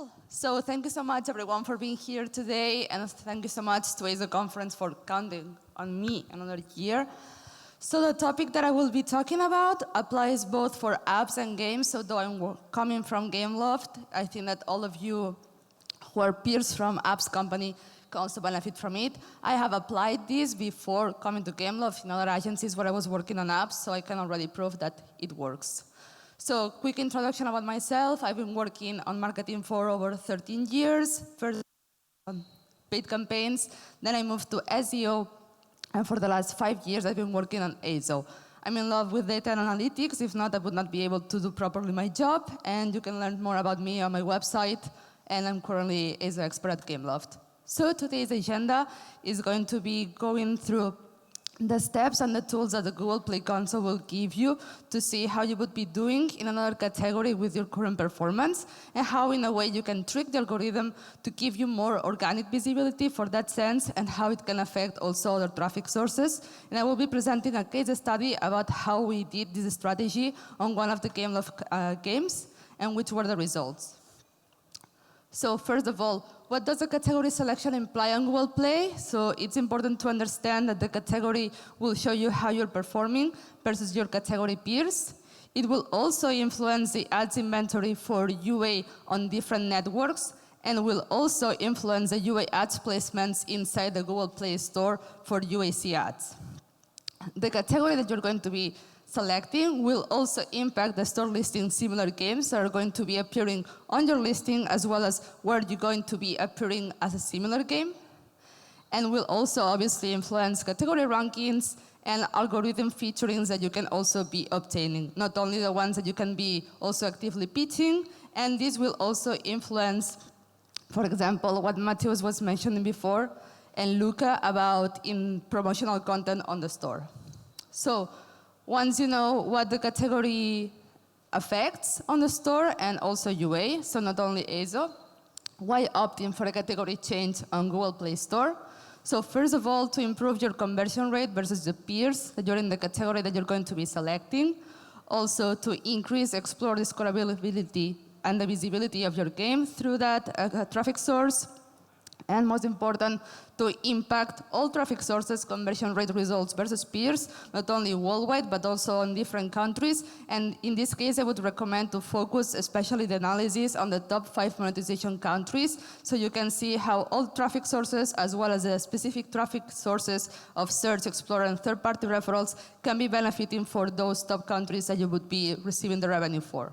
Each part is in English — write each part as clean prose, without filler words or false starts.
Cool. So thank you so much, everyone, for being here today, and thank you so much to ASO Conference for counting on me another year. So the topic that I will be talking about applies both for apps and games. So though I'm coming from Gameloft, I think that all of you who are peers from apps company can also benefit from it. I have applied this before coming to Gameloft in other agencies where I was working on apps, so I can already prove that it works. So quick introduction about myself. I've been working on marketing for over 13 years, first on paid campaigns, then I moved to SEO, and for the last 5 years I've been working on ASO. I'm in love with data and analytics. If not, I would not be able to do properly my job, and you can learn more about me on my website, and I'm currently ASO expert at Gameloft. So today's agenda is going to be going through the steps and the tools that the Google Play Console will give you to see how you would be doing in another category with your current performance, and how in a way you can trick the algorithm to give you more organic visibility for that sense, and how it can affect also other traffic sources. And I will be presenting a case study about how we did this strategy on one of the Gameloft games and which were the results. So first of all, what does the category selection imply on Google Play? So it's important to understand that the category will show you how you're performing versus your category peers. It will also influence the ads inventory for UA on different networks, and will also influence the UA ads placements inside the Google Play Store for UAC ads. The category that you're going to be selecting will also impact the store listing similar games that are going to be appearing on your listing, as well as where you're going to be appearing as a similar game. And will also obviously influence category rankings and algorithm featurings that you can also be obtaining, not only the ones that you can be also actively pitching, and this will also influence, for example, what Matheus was mentioning before, and Luca about in promotional content on the store. So once you know what the category affects on the store and also UA, so not only ASO, why opt in for a category change on Google Play Store? So first of all, to improve your conversion rate versus the peers that you're in the category that you're going to be selecting. Also to increase explore discoverability and the visibility of your game through that traffic source. And most important, to impact all traffic sources' conversion rate results versus peers, not only worldwide, but also in different countries. And in this case, I would recommend to focus especially the analysis on the top 5 monetization countries, so you can see how all traffic sources, as well as the specific traffic sources of Search, Explorer, and third-party referrals can be benefiting for those top countries that you would be receiving the revenue for.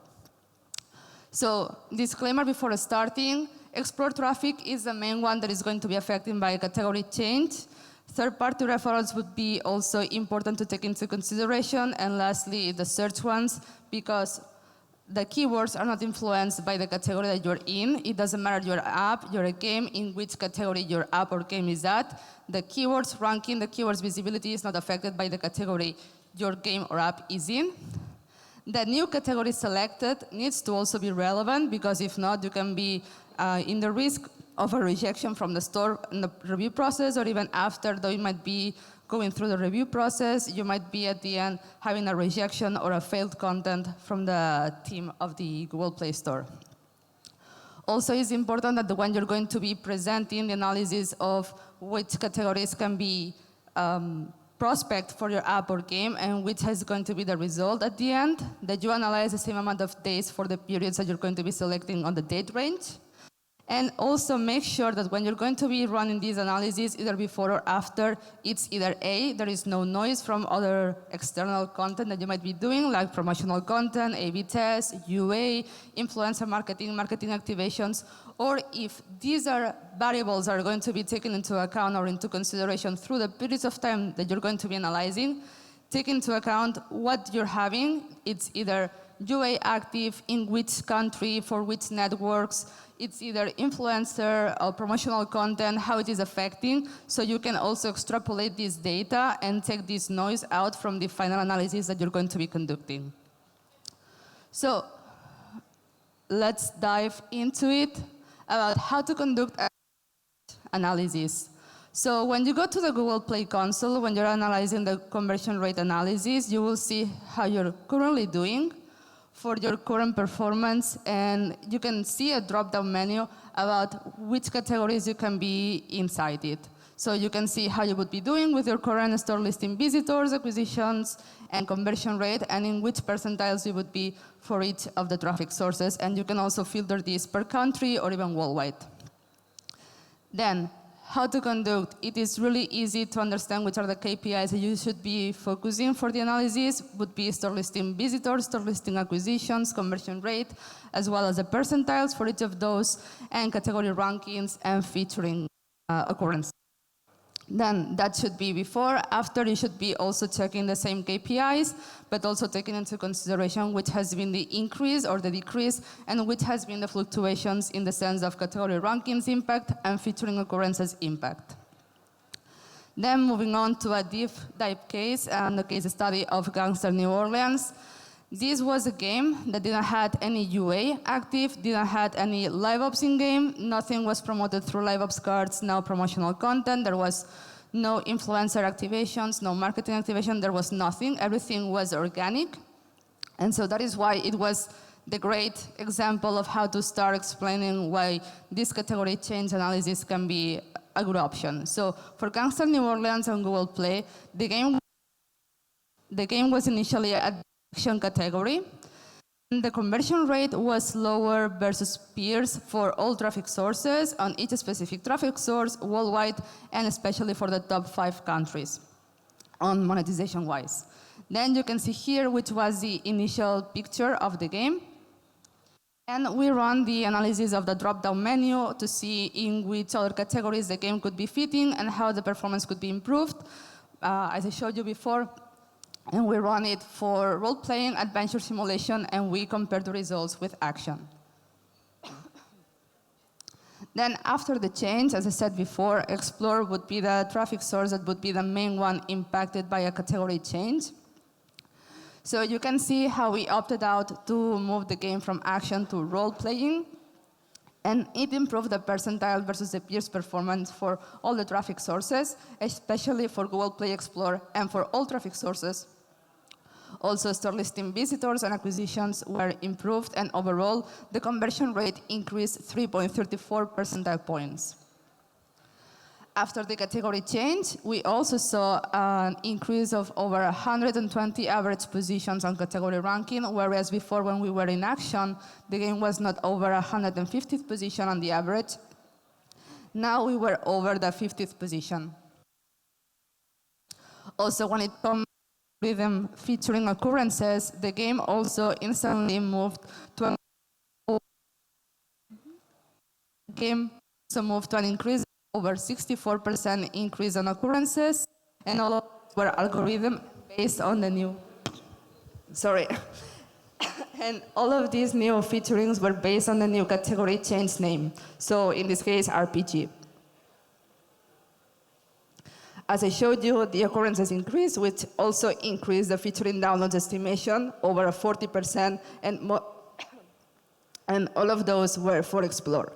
So, disclaimer before starting, Explore traffic is the main one that is going to be affected by a category change. Third-party referrals would be also important to take into consideration. And lastly, the search ones, because the keywords are not influenced by the category that you're in. It doesn't matter your app, your game, in which category your app or game is at. The keywords ranking, the keywords visibility is not affected by the category your game or app is in. The new category selected needs to also be relevant, because if not, you can be in the risk of a rejection from the store in the review process, or even after, though you might be going through the review process, you might be at the end having a rejection or a failed content from the team of the Google Play Store. Also, it's important that when you're going to be presenting the analysis of which categories can be prospect for your app or game, and which is going to be the result at the end, that you analyze the same amount of days for the periods that you're going to be selecting on the date range. And also make sure that when you're going to be running these analyses, either before or after, it's either A, there is no noise from other external content that you might be doing, like promotional content, A/B tests, UA, influencer marketing, marketing activations, or if these are variables that are going to be taken into account or into consideration through the periods of time that you're going to be analyzing, take into account what you're having. It's either UA active, in which country, for which networks, it's either influencer or promotional content, how it is affecting, so you can also extrapolate this data and take this noise out from the final analysis that you're going to be conducting. So let's dive into it about how to conduct analysis. So when you go to the Google Play Console, when you're analyzing the conversion rate analysis, you will see how you're currently doing. for your current performance, and you can see a drop-down menu about which categories you can be inside it. So you can see how you would be doing with your current store listing visitors, acquisitions, and conversion rate, and in which percentiles you would be for each of the traffic sources. And you can also filter this per country or even worldwide. Then, how to conduct. It is really easy to understand which are the KPIs that you should be focusing for the analysis. Would be store listing visitors, store listing acquisitions, conversion rate, as well as the percentiles for each of those, and category rankings and featuring occurrence. Then that should be before. After, you should be also checking the same KPIs, but also taking into consideration which has been the increase or the decrease, and which has been the fluctuations in the sense of category rankings impact and featuring occurrences impact. Then moving on to a deep dive case and the case study of Gangster New Orleans. This was a game that didn't have any UA active, didn't have any live ops in game, nothing was promoted through live ops cards, no promotional content, there was no influencer activations, no marketing activation, there was nothing, everything was organic. And so that is why it was the great example of how to start explaining why this category change analysis can be a good option. So for Gangster New Orleans on Google Play, the game was initially a action category. And the conversion rate was lower versus peers for all traffic sources on each specific traffic source worldwide, and especially for the top 5 countries on monetization-wise. Then you can see here which was the initial picture of the game. And we run the analysis of the drop-down menu to see in which other categories the game could be fitting and how the performance could be improved, as I showed you before. And we run it for role-playing, adventure simulation, and we compare the results with action. Then after the change, as I said before, Explore would be the traffic source that would be the main one impacted by a category change. So you can see how we opted out to move the game from action to role-playing. And it improved the percentile versus the peers performance for all the traffic sources, especially for Google Play Explore and for all traffic sources. Also, store listing visitors and acquisitions were improved, and overall, the conversion rate increased 3.34 percentile points. After the category change, we also saw an increase of over 120 average positions on category ranking, whereas before, when we were in action, the game was not over 150th position on the average. Now we were over the 50th position. Also, when it comes rhythm featuring occurrences, the game also instantly moved to an increase, over 64% increase on occurrences, and all of these were algorithm based on the new, and all of these new featurings were based on the new category change name. So in this case, RPG. As I showed you, the occurrences increased, which also increased the featuring downloads estimation over 40%, and all of those were for Explore.